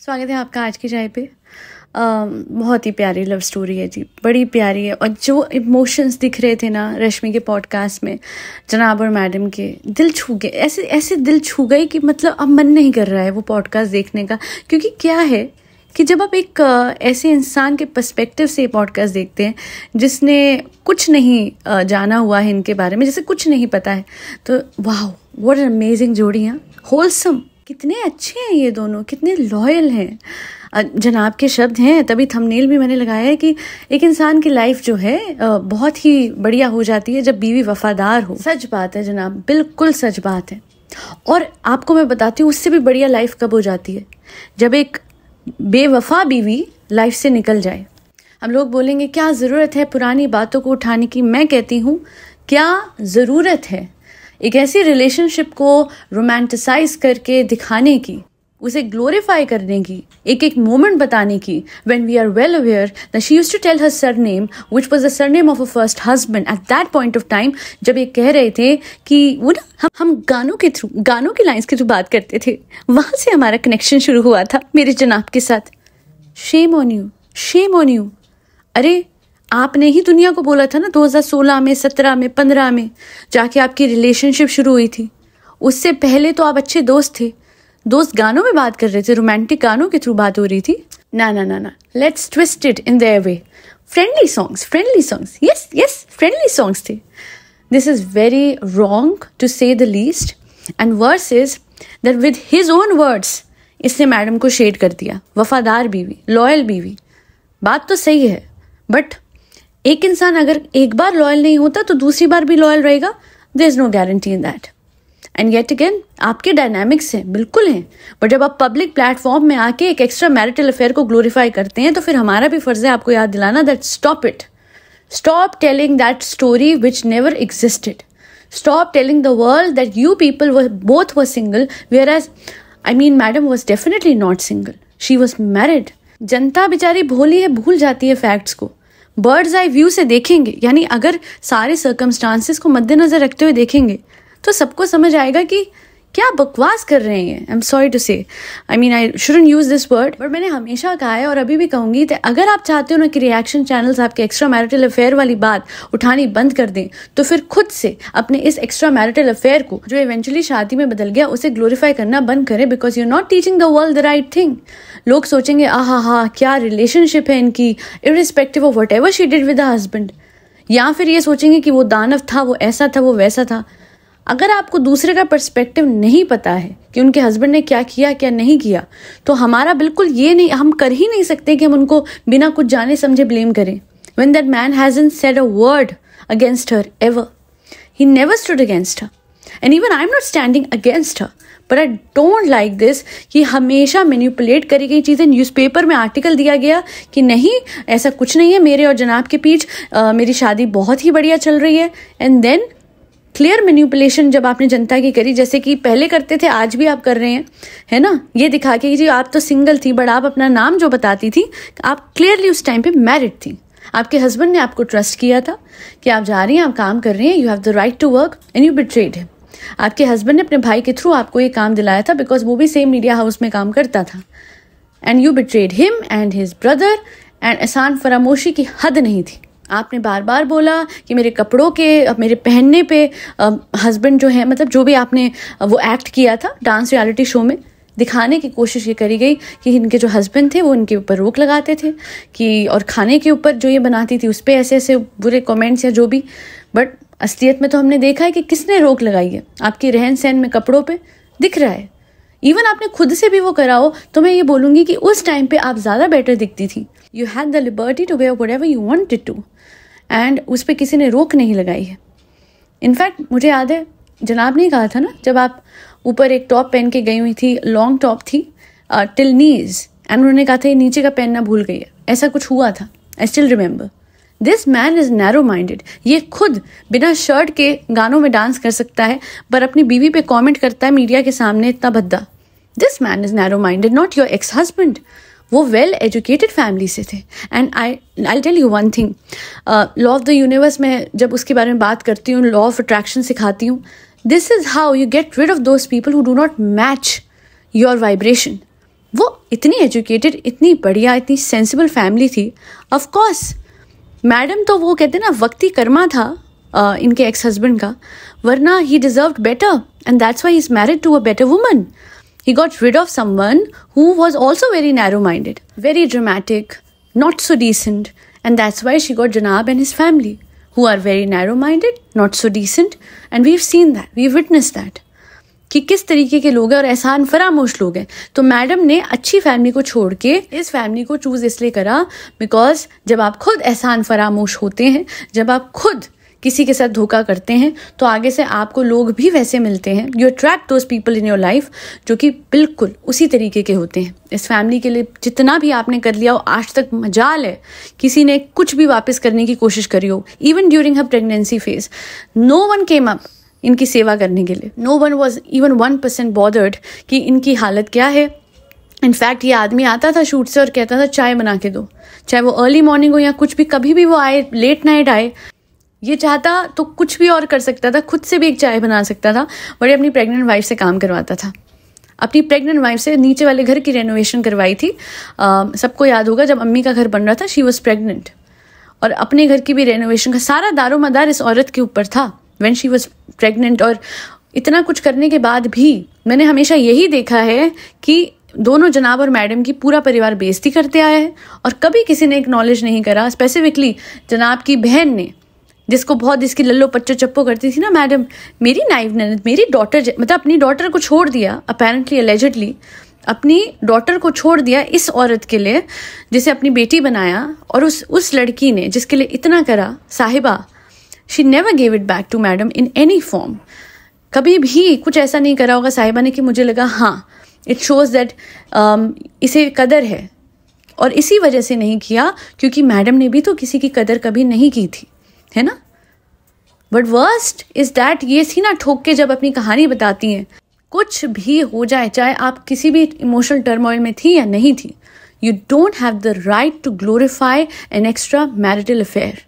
स्वागत है आपका आज की चाय पे। बहुत ही प्यारी लव स्टोरी है जी, बड़ी प्यारी है। और जो इमोशंस दिख रहे थे ना रश्मि के पॉडकास्ट में जनाब और मैडम के, दिल छू गए, ऐसे ऐसे दिल छू गए कि मतलब अब मन नहीं कर रहा है वो पॉडकास्ट देखने का। क्योंकि क्या है कि जब आप एक ऐसे इंसान के पर्सपेक्टिव से पॉडकास्ट देखते हैं जिसने कुछ नहीं जाना हुआ है इनके बारे में, जिसे कुछ नहीं पता है, तो वाह व्हाट एन अमेजिंग जोड़ी है, होलसम, कितने अच्छे हैं ये दोनों, कितने लॉयल हैं। जनाब के शब्द हैं, तभी थंबनेल भी मैंने लगाया है कि एक इंसान की लाइफ जो है बहुत ही बढ़िया हो जाती है जब बीवी वफादार हो। सच बात है जनाब, बिल्कुल सच बात है। और आपको मैं बताती हूँ उससे भी बढ़िया लाइफ कब हो जाती है, जब एक बेवफा बीवी लाइफ से निकल जाए। हम लोग बोलेंगे क्या ज़रूरत है पुरानी बातों को उठाने की। मैं कहती हूँ क्या ज़रूरत है एक ऐसी रिलेशनशिप को रोमांटिसाइज करके दिखाने की, उसे ग्लोरीफाई करने की, एक एक मोमेंट बताने की। When we are well aware that she used to tell her surname which was the surname of a first husband at that point of time, जब ये कह रहे थे कि वो ना हम गानों के थ्रू, गानों की लाइंस के थ्रू बात करते थे, वहां से हमारा कनेक्शन शुरू हुआ था मेरे जनाब के साथ। Shame on you, shame on you. अरे आपने ही दुनिया को बोला था ना 2016 में, 17 में, 15 में जाके आपकी रिलेशनशिप शुरू हुई थी। उससे पहले तो आप अच्छे दोस्त थे, दोस्त गानों में बात कर रहे थे, रोमांटिक गानों के थ्रू बात हो रही थी। ना ना ना ना, let's twist it in their way. Friendly songs, yes yes, friendly songs थे। This is very wrong to say the least. And worse is that with his own words इसने मैडम को शेड कर दिया, वफादार बीवी, लॉयल बीवी। बात तो सही है, बट एक इंसान अगर एक बार लॉयल नहीं होता तो दूसरी बार भी लॉयल रहेगा। There is no guarantee in that. And yet again आपके डायनामिक्स हैं, बिल्कुल हैं, बट जब आप पब्लिक प्लेटफॉर्म में आके एक एक्स्ट्रा मैरिटल अफेयर को ग्लोरीफाई करते हैं तो फिर हमारा भी फर्ज है आपको याद दिलाना that stop it. Stop telling that story which never existed. Stop telling the world that you people were both were single, whereas I mean madam was definitely not single, she was married. जनता बेचारी भोली है, भूल जाती है facts को। Birds eye view से देखेंगे, यानी अगर सारे सर्कमस्टांसेस को मद्देनजर रखते हुए देखेंगे तो सबको समझ आएगा कि क्या बकवास कर रहे हैं। आई एम सॉरी टू से, I mean I shouldn't use this word, but मैंने हमेशा कहा है और अभी भी कहूंगी कि अगर आप चाहते हो ना कि रिएक्शन चैनल्स आपके एक्स्ट्रा मैरिटल अफेयर वाली बात उठानी बंद कर दें, तो फिर खुद से अपने इस एक्स्ट्रा मैरिटल अफेयर को जो इवेंचुअली शादी में बदल गया उसे ग्लोरीफाई करना बंद करें, because you are not teaching the world the right thing. लोग सोचेंगे आहा क्या रिलेशनशिप है इनकी, irrespective of whatever she did with the husband, या फिर ये सोचेंगे कि वो दानव था, वो ऐसा था, वो वैसा था। अगर आपको दूसरे का पर्सपेक्टिव नहीं पता है कि उनके हस्बैंड ने क्या किया क्या नहीं किया, तो हमारा बिल्कुल ये नहीं, हम कर ही नहीं सकते कि हम उनको बिना कुछ जाने समझे ब्लेम करें। When that man hasn't said a word against her ever, he never stood against her, and even I'm not standing against her, but I don't like this कि हमेशा मैनिपुलेट करी गई चीजें। न्यूज़पेपर में आर्टिकल दिया गया कि नहीं ऐसा कुछ नहीं है, मेरे और जनाब के बीच मेरी शादी बहुत ही बढ़िया चल रही है, एंड देन क्लियर मैनिपुलेशन जब आपने जनता की करी, जैसे कि पहले करते थे आज भी आप कर रहे हैं, है ना, ये दिखा के जी आप तो सिंगल थी, बट आप अपना नाम जो बताती थी आप क्लियरली उस टाइम पे मैरिड थी। आपके हस्बैंड ने आपको ट्रस्ट किया था कि आप जा रही हैं, आप काम कर रही हैं, you have the right to work, and you betrayed him. आपके हस्बैंड ने अपने भाई के थ्रू आपको ये काम दिलाया था बिकॉज वो भी सेम मीडिया हाउस में काम करता था, and you betrayed him and his brother, and एहसान फरामोशी की हद नहीं थी। आपने बार बार बोला कि मेरे कपड़ों के, मेरे पहनने पे हस्बैंड जो है, मतलब जो भी आपने वो एक्ट किया था डांस रियलिटी शो में, दिखाने की कोशिश ये करी गई कि इनके जो हस्बैंड थे वो इनके ऊपर रोक लगाते थे कि, और खाने के ऊपर जो ये बनाती थी उस पर ऐसे ऐसे बुरे कमेंट्स या जो भी। बट असलियत में तो हमने देखा है कि किसने रोक लगाई है, आपके रहन सहन में, कपड़ों पे दिख रहा है। इवन आपने खुद से भी वो करा हो तो मैं ये बोलूंगी कि उस टाइम पे आप ज़्यादा बेटर दिखती थी। You had the liberty to wear whatever you wanted to, and उस पर किसी ने रोक नहीं लगाई है। इनफैक्ट मुझे याद है जनाब ने कहा था ना, जब आप ऊपर एक टॉप पहन के गई हुई थी, लॉन्ग टॉप थी टिल नीज, एंड उन्होंने कहा था ये नीचे का पहनना भूल गई है, ऐसा कुछ हुआ था। I still remember. This man is narrow minded. ये खुद बिना शर्ट के गानों में डांस कर सकता है, पर अपनी बीवी पे कॉमेंट करता है मीडिया के सामने इतना भद्दा। This man is narrow minded, not your ex husband. वो वेल एजुकेटेड फैमिली से थे, and I tell you one thing, law of the universe में जब उसके बारे में बात करती हूँ, लॉ ऑफ अट्रैक्शन सिखाती हूँ, this is how you get rid of those people who do not match your vibration. वो इतनी एजुकेटेड, इतनी बढ़िया, इतनी सेंसिबल फैमिली थी। ऑफ कोर्स मैडम तो वो कहते हैं ना वक्ती कर्मा था इनके एक्स हस्बैंड का, वरना he deserved better and that's why he is married to a better woman. He got rid of someone who was also very narrow-minded, very dramatic, not so decent, and that's why she got Janab and his family, who are very narrow-minded, not so decent, and we've seen that, we've witnessed that, कि किस तरीके के लोग हैं और एहसान फरामोश लोग हैं। तो मैडम ने अच्छी फैमिली को छोड़ के इस फैमिली को चूज इसलिए करा बिकॉज जब आप खुद एहसान फरामोश होते हैं, जब आप खुद किसी के साथ धोखा करते हैं, तो आगे से आपको लोग भी वैसे मिलते हैं। You attract those people in your life जो कि बिल्कुल उसी तरीके के होते हैं। इस फैमिली के लिए जितना भी आपने कर लिया हो, आज तक मजाल है किसी ने कुछ भी वापस करने की कोशिश करी हो। Even during her pregnancy phase no one came up इनकी सेवा करने के लिए। No one was even 1% bothered कि इनकी हालत क्या है। इनफैक्ट ये आदमी आता था शूट से और कहता था चाय बना के दो, चाहे वो अर्ली मॉर्निंग हो या कुछ भी, कभी भी वो आए, लेट नाइट आए, ये चाहता तो कुछ भी और कर सकता था, खुद से भी एक चाय बना सकता था, और ये अपनी प्रेग्नेंट वाइफ से काम करवाता था। अपनी प्रेग्नेंट वाइफ से नीचे वाले घर की रेनोवेशन करवाई थी। सबको याद होगा जब अम्मी का घर बन रहा था, शी वॉज प्रेग्नेंट, और अपने घर की भी रेनोवेशन का सारा दारोमदार इस औरत के ऊपर था व्हेन शी वॉज प्रेग्नेंट। और इतना कुछ करने के बाद भी मैंने हमेशा यही देखा है कि दोनों जनाब और मैडम की पूरा परिवार बेइज्जती करते आया है, और कभी किसी ने एक्नॉलेज नहीं करा। स्पेसिफिकली जनाब की बहन ने, जिसको बहुत इसकी लल्लो पच्चो चप्पो करती थी ना मैडम, मेरी नाइव ननद, मेरी डॉटर, मतलब अपनी डॉटर को छोड़ दिया, अपेरेंटली एलिजिडली अपनी डॉटर को छोड़ दिया इस औरत के लिए जिसे अपनी बेटी बनाया। और उस लड़की ने जिसके लिए इतना करा, साहिबा, she never gave it back to madam in any form. कभी भी कुछ ऐसा नहीं करा होगा साहिबा ने कि मुझे लगा हाँ इट शोज दैट इसे कदर है, और इसी वजह से नहीं किया क्योंकि मैडम ने भी तो किसी की कदर कभी नहीं की थी, है ना। बट वर्स्ट इज दैट ये सीना ठोक के जब अपनी कहानी बताती हैं, कुछ भी हो जाए, चाहे आप किसी भी इमोशनल टर्मोइल में थी या नहीं थी, you don't have the right to glorify an extra marital affair.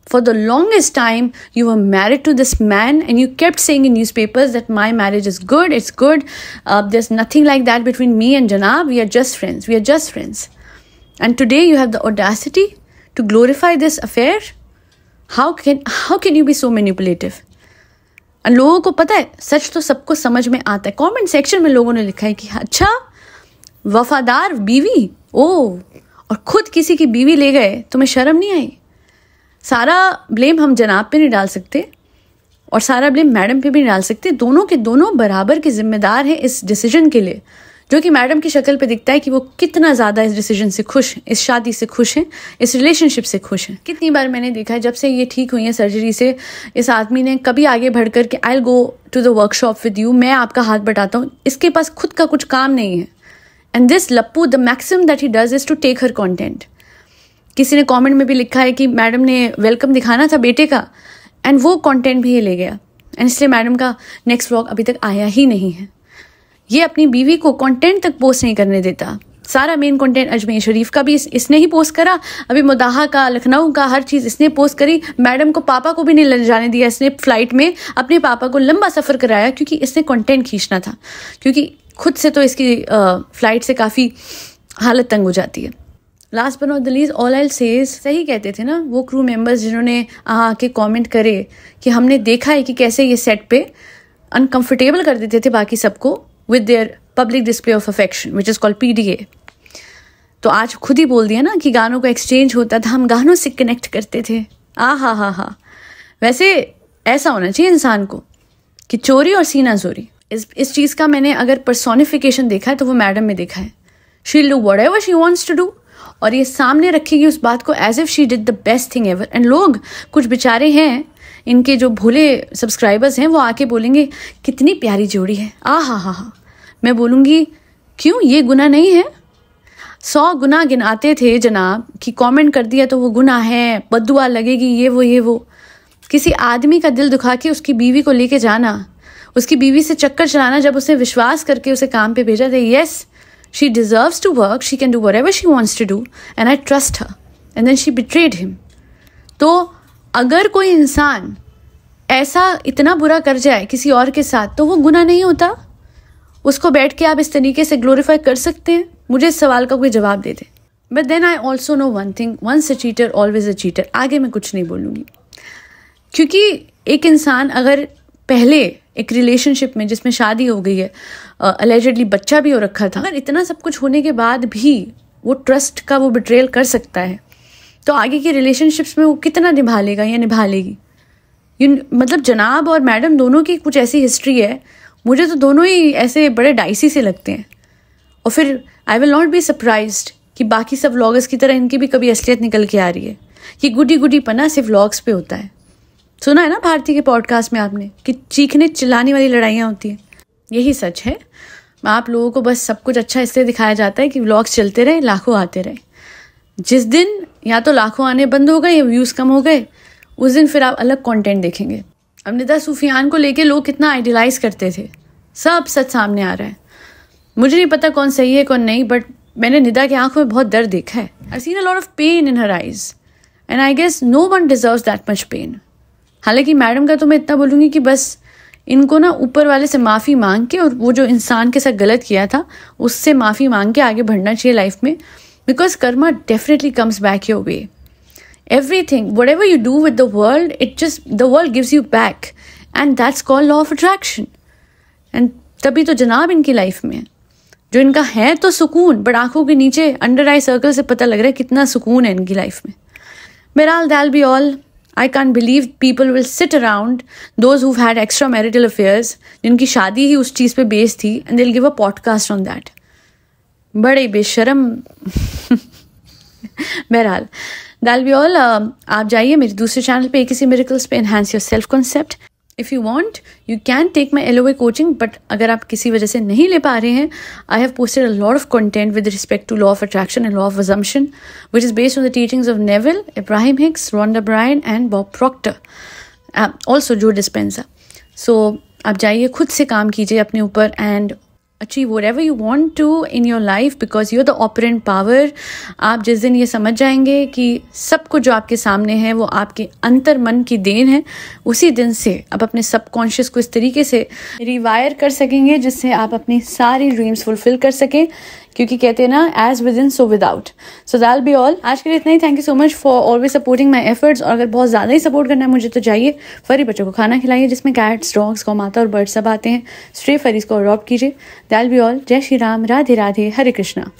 For the longest time, you were married to this man and you kept saying in newspapers that my marriage is good, it's good, there's nothing like that between me and Janab, we are just friends, we are just friends. And today you have the audacity to glorify this affair? How can you be so manipulative? And लोगों को पता है, सच तो सबको समझ में आता है। कमेंट सेक्शन में लोगों ने लिखा है कि अच्छा वफादार बीवी, और खुद किसी की बीवी ले गए, तुम्हें शर्म नहीं आई? सारा ब्लेम हम जनाब पे नहीं डाल सकते और सारा ब्लेम मैडम पे भी नहीं डाल सकते। दोनों के दोनों बराबर के जिम्मेदार हैं इस डिसीजन के लिए, जो कि मैडम की शक्ल पे दिखता है कि वो कितना ज़्यादा इस डिसीजन से खुश हैं, इस शादी से खुश हैं, इस रिलेशनशिप से खुश हैं। कितनी बार मैंने देखा है जब से ये ठीक हुई है सर्जरी से, इस आदमी ने कभी आगे बढ़ कर के I will go to the workshop with you, मैं आपका हाथ बटाता हूँ, इसके पास खुद का कुछ काम नहीं है। एंड दिस लप्पू, the maximum that he does is to take her content. किसी ने कमेंट में भी लिखा है कि मैडम ने वेलकम दिखाना था बेटे का एंड वो कंटेंट भी ये ले गया, एंड इसलिए मैडम का नेक्स्ट व्लॉग अभी तक आया ही नहीं है। ये अपनी बीवी को कंटेंट तक पोस्ट नहीं करने देता। सारा मेन कंटेंट अजमेर शरीफ का भी इसने ही पोस्ट करा, अभी मुदाहा का, लखनऊ का, हर चीज़ इसने पोस्ट करी। मैडम को, पापा को भी नहीं ले जाने दिया इसने फ्लाइट में, अपने पापा को लंबा सफ़र कराया क्योंकि इसने कंटेंट खींचना था, क्योंकि खुद से तो इसकी फ्लाइट से काफ़ी हालत तंग हो जाती है। Last but not the least, all I से इज, सही कहते थे ना वो क्रू मेंबर्स जिन्होंने आके कमेंट करे कि हमने देखा है कि कैसे ये सेट पे अनकंफर्टेबल कर देते थे बाकी सबको with their public display of affection which is called PDA। तो आज खुद ही बोल दिया ना कि गानों का एक्सचेंज होता था, हम गानों से कनेक्ट करते थे। हा। वैसे ऐसा होना चाहिए इंसान को कि चोरी और सीना चोरी, इस चीज़ का मैंने अगर पर्सोनिफिकेशन देखा है तो वो मैडम में देखा है। She will do whatever she wants to do, और ये सामने रखेगी उस बात को as if she did the best thing ever. And लोग कुछ बेचारे हैं, इनके जो भोले सब्सक्राइबर्स हैं, वो आके बोलेंगे कितनी प्यारी जोड़ी है, हा। मैं बोलूँगी क्यों, ये गुनाह नहीं है? 100 गुनाह गिनाते थे जनाब कि कमेंट कर दिया तो वो गुनाह है, बद्दुआ लगेगी, ये वो। किसी आदमी का दिल दुखा के उसकी बीवी को लेके जाना, उसकी बीवी से चक्कर चलाना, जब उसने विश्वास करके उसे काम पे भेजा था, yes she deserves to work, she can do whatever she wants to do and I trust her, and then she betrayed him। तो अगर कोई इंसान ऐसा इतना बुरा कर जाए किसी और के साथ तो वो गुनाह नहीं होता? उसको बैठ के आप इस तरीके से ग्लोरीफाई कर सकते हैं? मुझे इस सवाल का कोई जवाब दे दे। But then I also know one thing, once a cheater always a cheater. आगे मैं कुछ नहीं बोलूँगी, क्योंकि एक इंसान अगर पहले एक रिलेशनशिप में जिसमें शादी हो गई है, अलेजेडली बच्चा भी हो रखा था, अगर इतना सब कुछ होने के बाद भी वो ट्रस्ट का वो बिट्रेयल कर सकता है, तो आगे की रिलेशनशिप्स में वो कितना निभा लेगा या निभा लेगी? मतलब जनाब और मैडम दोनों की कुछ ऐसी हिस्ट्री है, मुझे तो दोनों ही ऐसे बड़े डाइसी से लगते हैं। और फिर I will not be surprised कि बाकी सब व्लॉगर्स की तरह इनकी भी कभी असलियत निकल के आ रही है। ये गुडी गुडी पना सिर्फ व्लॉग्स पे होता है। सुना है ना भारती के पॉडकास्ट में आपने कि चीखने चिल्लाने वाली लड़ाइयाँ होती हैं। यही सच है। आप लोगों को बस सब कुछ अच्छा इसलिए दिखाया जाता है कि व्लॉग्स चलते रहे, लाखों आते रहे। जिस दिन या तो लाखों आने बंद हो गए या व्यूज़ कम हो गए, उस दिन फिर आप अलग कंटेंट देखेंगे। अब निदा सूफियान को लेके लोग कितना आइडियलाइज करते थे, सब सच सामने आ रहा है। मुझे नहीं पता कौन सही है कौन नहीं, बट मैंने निदा की आंखों में बहुत दर्द देखा है। I seen a lot of pain in her eyes and I guess no one deserves that much pain. हालांकि मैडम का तो मैं इतना बोलूँगी कि बस इनको ना ऊपर वाले से माफ़ी मांग के और वो जो इंसान के साथ गलत किया था उससे माफ़ी मांग के आगे बढ़ना चाहिए लाइफ में, because Karma definitely comes back your way. Everything, whatever you do with the world, the world gives you back, and that's called law of attraction. And तभी तो जनाब इनकी लाइफ में जो इनका है तो सुकून, बट आंखों के नीचे अंडर आई सर्कल से पता लग रहा है कितना सुकून है इनकी लाइफ में। बहरहाल that'll be all. I can't believe people will sit around, those who've had extramarital affairs, जिनकी शादी ही उस चीज़ पे बेस थी, and they'll give a podcast on that. बड़े बेशरम। बहरहाल that'll be all. आप जाइए मेरे दूसरे चैनल पे किसी मिरेकल्स पे enhance your self concept. If you want you can take my LOA coaching, but अगर आप किसी वजह से नहीं ले पा रहे हैं, I have posted a lot of content with respect to law of attraction and law of assumption which is based on the teachings of Neville, Abraham Hicks, Rhonda Byrne and Bob Proctor, also Joe Dispenza. सो आप जाइए, खुद से काम कीजिए अपने ऊपर and achieve whatever you want to in your life because you're the operant power. आप जिस दिन ये समझ जाएंगे कि सब कुछ जो आपके सामने है वो आपके अंतर मन की देन है, उसी दिन से आप अपने सबकॉन्शियस को इस तरीके से रिवायर कर सकेंगे जिससे आप अपनी सारी ड्रीम्स फुलफिल कर सकें, क्योंकि कहते हैं ना as with in so without. सो दैल बी ऑल। आज के लिए इतना ही। Thank you so much for always supporting my efforts. और अगर बहुत ज़्यादा ही सपोर्ट करना है मुझे तो जाइए फरी बच्चों को खाना खिलाइए, जिसमें कैट्स, डॉग्स, गौ माता और बर्ड्स सब आते हैं। स्ट्रे फरीज को अडॉप्ट कीजिए। दैल बी ऑल। जय श्री राम, राधे राधे, हरे कृष्णा।